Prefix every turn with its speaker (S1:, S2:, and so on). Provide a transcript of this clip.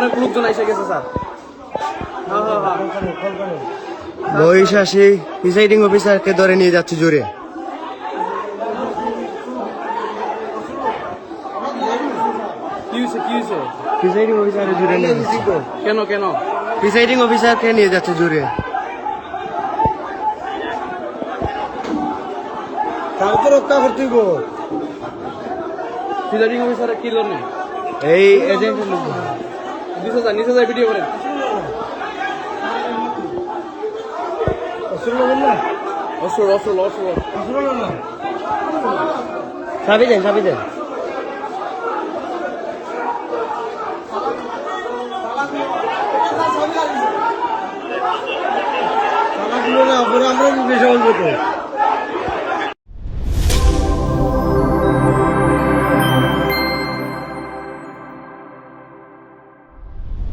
S1: অনেক লোকজন এসে গেছে স্যার।
S2: বহিষাসী প্রিসাইডিং অফিসারকে ধরে নিয়ে যাচ্ছে জোরে।
S1: কি হয়েছে?
S2: প্রিসাইডিং অফিসারকে জোরে নিয়ে যাচ্ছে।
S1: কেন?
S2: প্রিসাইডিং অফিসারকে নিয়ে যাচ্ছে জোরে। রক্ষা করতে
S1: প্রিসাইডিং অফিসার কি লোন নেই?
S2: এই এজেন্টের লোক
S1: নিচে যায় ভিডিও করেন। অস্ত্র
S2: চাবি দেন। আমরা বেশি বলবো তো।